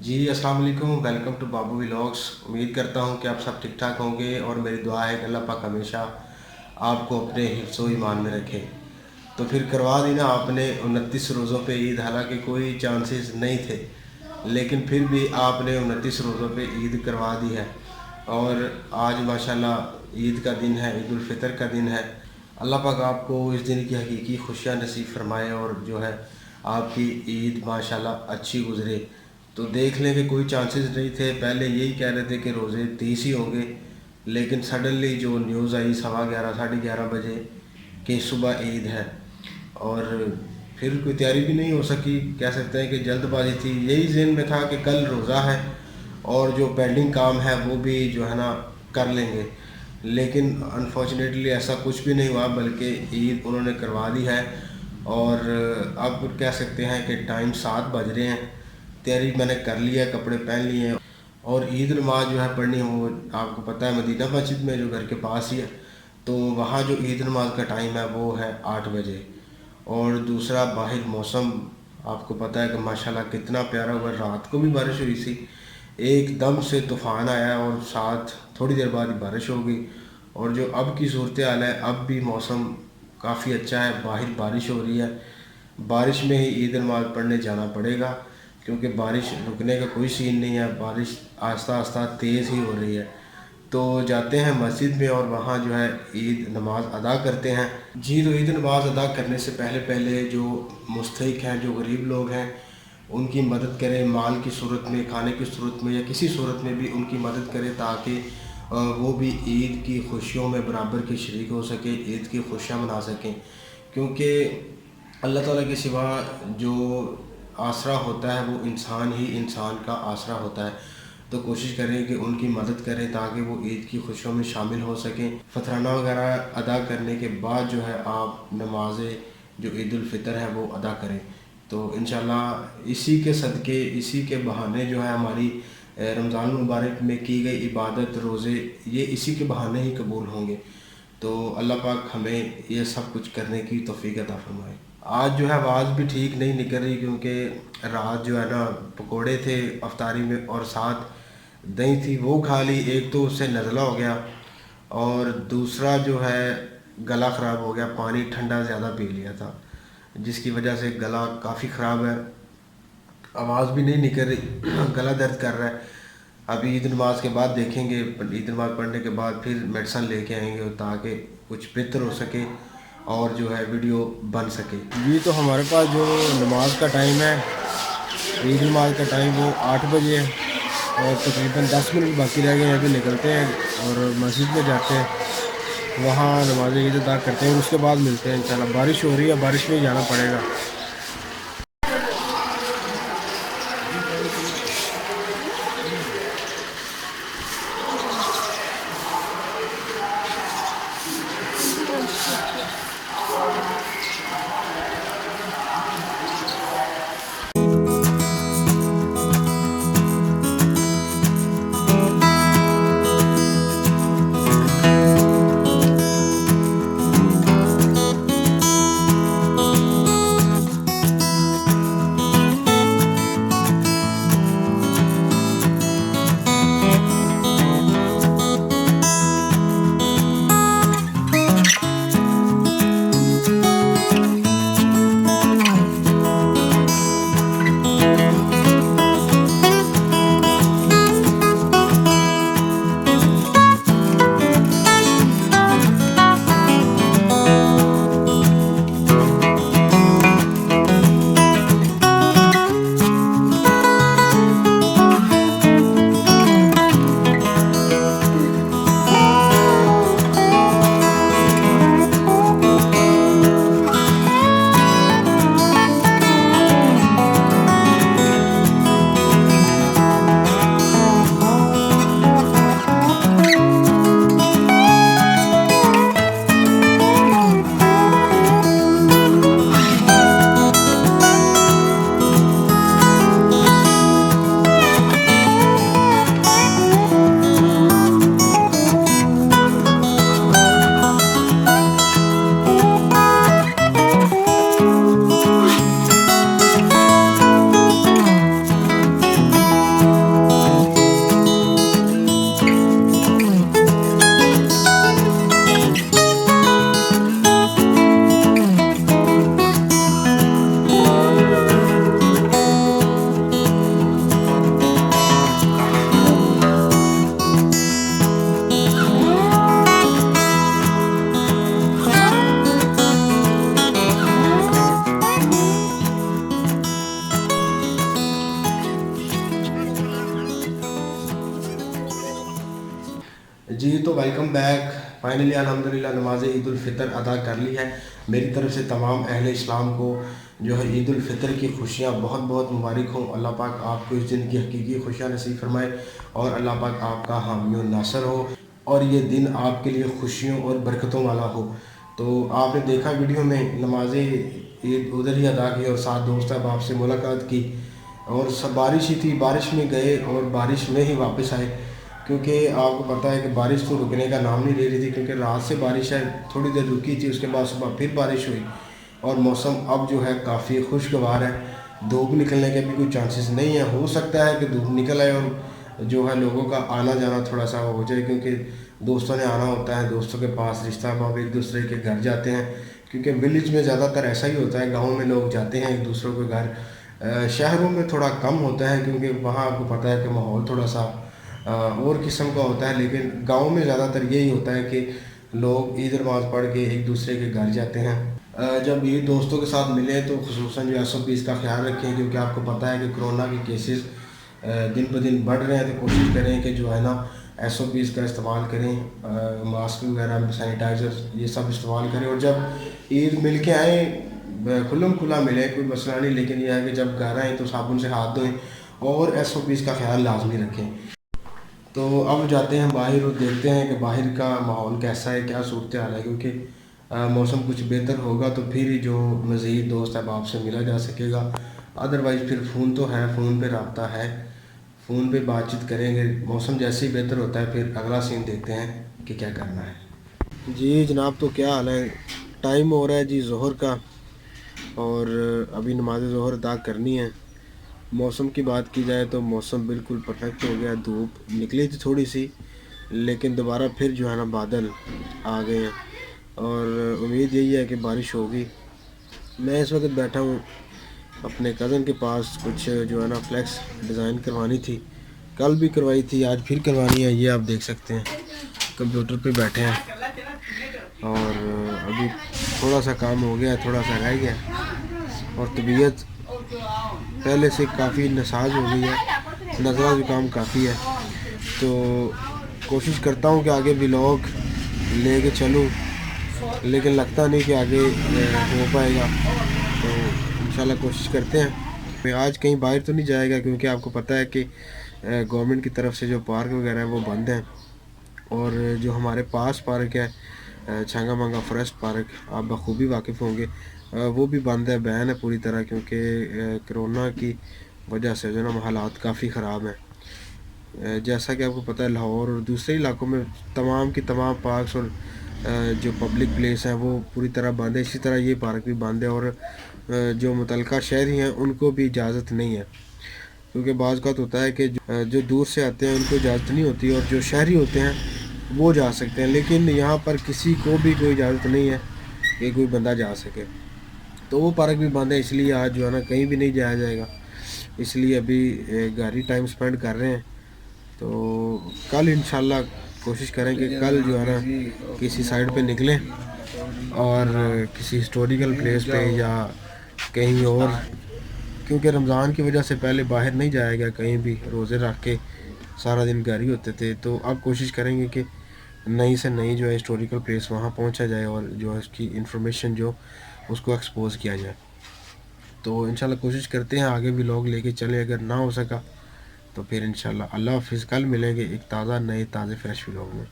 जी अस्सलाम वालेकुम, welcome to Babu vlogs. उम्मीद करता हूँ कि आप सब ठीक ठाक होंगे और मेरी दुआ है कि अल्लाह पाक हमेशा आपको अपने हिफ्ज़ व ईमान में रखे। तो फिर करवा दी ना आपने 29 रोज़ों पे ईद, हालांकि कोई चांसेस नहीं थे, लेकिन फिर भी आपने 29 रोज़ों पे ईद करवा दी है। और आज माशाल्लाह ईद का दिन है, ईद उल फितर का दिन है। अल्लाह पाक आपको इस दिन की हकीकी खुशियाँ नसीब फरमाए और जो है आपकी ईद माशाल्लाह अच्छी गुज़रे। तो देख लें कि कोई चांसेस नहीं थे, पहले यही कह रहे थे कि रोज़े 30 ही होंगे, लेकिन सडनली जो न्यूज़ आई 11:15 11:30 बजे कि सुबह ईद है, और फिर कोई तैयारी भी नहीं हो सकी। कह सकते हैं कि जल्दबाजी थी, यही ज़हन में था कि कल रोज़ा है और जो पेंडिंग काम है वो भी जो है ना कर लेंगे, लेकिन अनफॉर्चुनेटली ऐसा कुछ भी नहीं हुआ, बल्कि ईद उन्होंने करवा दी है। और अब कह सकते हैं कि टाइम 7 बज रहे हैं, तैयारी मैंने कर लिया है, कपड़े पहन लिए हैं। और ईद नमाज जो है पढ़नी हो, आपको पता है मदीना मस्जिद में जो घर के पास ही है, तो वहाँ जो ईद नमाज का टाइम है वो है 8 बजे। और दूसरा बाहर मौसम आपको पता है कि माशाल्लाह कितना प्यारा हुआ, रात को भी बारिश हुई थी, एकदम से तूफ़ान आया और साथ थोड़ी देर बाद ही बारिश हो गई। और जो अब की सूरत हाल है, अब भी मौसम काफ़ी अच्छा है, बाहर बारिश हो रही है। बारिश में ही ईद नमाज पढ़ने जाना पड़ेगा, क्योंकि बारिश रुकने का कोई सीन नहीं है, बारिश आस्ता आस्ता तेज़ ही हो रही है। तो जाते हैं मस्जिद में और वहाँ जो है ईद नमाज अदा करते हैं। जी, तो ईद नमाज अदा करने से पहले पहले जो मुस्तहिक हैं, जो गरीब लोग हैं, उनकी मदद करें, माल की सूरत में, खाने की सूरत में या किसी सूरत में भी उनकी मदद करें, ताकि वो भी ईद की खुशियों में बराबर के शरीक हो सके, ईद की खुशियाँ मना सकें। क्योंकि अल्लाह ताला के सिवा जो आसरा होता है वो इंसान ही इंसान का आसरा होता है। तो कोशिश करें कि उनकी मदद करें ताकि वो ईद की खुशियों में शामिल हो सकें। फतराना वगैरह अदा करने के बाद जो है आप नमाज़ जो ईद उल फ़ितर है वो अदा करें। तो इंशाल्लाह इसी के सदक़े, इसी के बहाने जो है हमारी रमज़ान मुबारक में की गई इबादत, रोज़े, ये इसी के बहाने ही कबूल होंगे। तो अल्लाह पाक हमें ये सब कुछ करने की तौफ़ीक अता फ़रमाए। आज जो है आवाज़ भी ठीक नहीं निकल रही, क्योंकि रात जो है ना पकोड़े थे अफ्तारी में और साथ दही थी, वो खा ली। एक तो उससे नज़ला हो गया और दूसरा जो है गला ख़राब हो गया, पानी ठंडा ज़्यादा पी लिया था, जिसकी वजह से गला काफ़ी ख़राब है, आवाज़ भी नहीं निकल रही गला दर्द कर रहा है। अभी ईद नमाज के बाद देखेंगे, ईद नमाज पढ़ने के बाद फिर मेडिसन लेके आएंगे ताकि कुछ बेहतर हो सके और जो है वीडियो बन सके। जी, तो हमारे पास जो नमाज का टाइम है, ईद नमाज का टाइम वो 8 बजे है और तकरीबन 10 मिनट बाकी रह गए हैं। अभी निकलते हैं और मस्जिद में जाते हैं, वहाँ नमाज ईद अदा करते हैं और उसके बाद मिलते हैं इंशाल्लाह। बारिश हो रही है, बारिश में ही जाना पड़ेगा। फाइनली अल्हम्दुलिल्लाह नमाज ईद उल फितर अदा कर ली है। मेरी तरफ से तमाम अहले इस्लाम को जो है ईद उल फितर की खुशियाँ बहुत बहुत मुबारक हों। अल्लाह पाक आपको इस दिन की हकीकी खुशियाँ नसीब फरमाए और अल्लाह पाक आपका हामी और नासर हो और ये दिन आपके लिए खुशियों और बरकतों वाला हो। तो आपने देखा वीडियो में नमाज ईद उधर ही अदा की और साथ दोस्त अहबाब से मुलाकात की और सब बारिश ही थी, बारिश में गए और बारिश में ही वापस आए, क्योंकि आपको पता है कि बारिश तो रुकने का नाम नहीं ले रही थी, क्योंकि रात से बारिश है, थोड़ी देर रुकी थी, उसके बाद सुबह फिर बारिश हुई और मौसम अब जो है काफ़ी खुशगवार है। धूप निकलने के भी कोई चांसेस नहीं है, हो सकता है कि धूप निकल आए और जो है लोगों का आना जाना थोड़ा सा हो जाए, क्योंकि दोस्तों ने आना होता है, दोस्तों के पास रिश्ता भाव एक दूसरे के घर जाते हैं, क्योंकि विलेज में ज़्यादातर ऐसा ही होता है, गाँव में लोग जाते हैं एक दूसरों के घर। शहरों में थोड़ा कम होता है, क्योंकि वहाँ आपको पता है कि माहौल थोड़ा सा और किस्म का होता है, लेकिन गांव में ज़्यादातर यही होता है कि लोग ईद नमाज़ पढ़ के एक दूसरे के घर जाते हैं। जब ये दोस्तों के साथ मिले तो खुसूसन जो SOPs का ख्याल रखें, क्योंकि आपको पता है कि कोरोना के केसेस दिन ब दिन बढ़ रहे हैं, तो कोशिश करें कि जो है ना SOPs का इस्तेमाल करें, मास्क वगैरह, सैनिटाइज़र ये सब इस्तेमाल करें। और जब ईद मिल के आएँ खुल्लम खुला मिले, कोई मसला नहीं, लेकिन यह है कि जब घर आएँ तो साबुन से हाथ धोएं और SOPs का ख्याल लाजमी रखें। तो अब जाते हैं बाहर और देखते हैं कि बाहर का माहौल कैसा है, क्या सूरत हाल है, क्योंकि मौसम कुछ बेहतर होगा तो फिर ही जो मज़ीद दोस्त अहबाब से मिला जा सकेगा। अदरवाइज़ फिर फ़ोन तो है, फ़ोन पे रब्ता है, फ़ोन पे बातचीत करेंगे। मौसम जैसे ही बेहतर होता है फिर अगला सीन देखते हैं कि क्या करना है। जी जनाब, तो क्या हाल है? टाइम हो रहा है जी ज़ोहर का और अभी नमाज ज़ोहर अदा करनी है। मौसम की बात की जाए तो मौसम बिल्कुल परफेक्ट हो गया, धूप निकली थी थोड़ी सी, लेकिन दोबारा फिर जो है ना बादल आ गए हैं और उम्मीद यही है कि बारिश होगी। मैं इस वक्त बैठा हूँ अपने कज़न के पास, कुछ जो है ना फ्लैक्स डिज़ाइन करवानी थी, कल भी करवाई थी, आज फिर करवानी है। ये आप देख सकते हैं कंप्यूटर पे बैठे हैं और अभी थोड़ा सा काम हो गया, थोड़ा सा रह गया और तबीयत पहले से काफ़ी नसाज हो गई है, नज़ला ज़ुकाम काफ़ी है। तो कोशिश करता हूँ कि आगे व्लॉग लेके चलूँ, लेकिन लगता नहीं कि आगे हो पाएगा, तो इंशाल्लाह कोशिश करते हैं। मैं आज कहीं बाहर तो नहीं जाएगा, क्योंकि आपको पता है कि गवर्नमेंट की तरफ से जो पार्क वगैरह है वो बंद हैं और जो हमारे पास पार्क है छांगा मांगा फॉरेस्ट पार्क, आप बखूबी वाकिफ़ होंगे, वो भी बंद है, बैन है पूरी तरह, क्योंकि कोरोना की वजह से जो ना हालात काफ़ी ख़राब हैं। जैसा कि आपको पता है लाहौर और दूसरे इलाकों में तमाम की तमाम पार्क्स और जो पब्लिक प्लेस हैं वो पूरी तरह बंद है, इसी तरह ये पार्क भी बंद है और जो मुतलका शहरी हैं उनको भी इजाज़त नहीं है, क्योंकि बाज़ औक़ात होता है कि जो दूर से आते हैं उनको इजाज़त नहीं होती और जो शहरी होते हैं वो जा सकते हैं, लेकिन यहाँ पर किसी को भी कोई इजाज़त नहीं है कि कोई बंदा जा सके। तो वो पार्क भी बंद है, इसलिए आज जो है ना कहीं भी नहीं जाया जाएगा, इसलिए अभी घर ही टाइम स्पेंड कर रहे हैं। तो कल इंशाल्लाह कोशिश करेंगे, कल जो है ना किसी साइड पे निकलें और किसी हिस्टोरिकल प्लेस पे या कहीं और, क्योंकि रमज़ान की वजह से पहले बाहर नहीं जाया गया कहीं भी, रोज़े रख के सारा दिन घर ही होते थे। तो अब कोशिश करेंगे कि नई से नई जो है हिस्टोरिकल प्लेस वहाँ पहुँचा जाए और जो है उसकी इंफॉर्मेशन जो उसको एक्सपोज़ किया जाए। तो इंशाल्लाह कोशिश करते हैं आगे भी लोग लेके चले, अगर ना हो सका तो फिर इंशाल्लाह अल्लाह हाफ़िज़, कल मिलेंगे एक ताज़ा नए ताज़े फ्रेश व्लॉग में।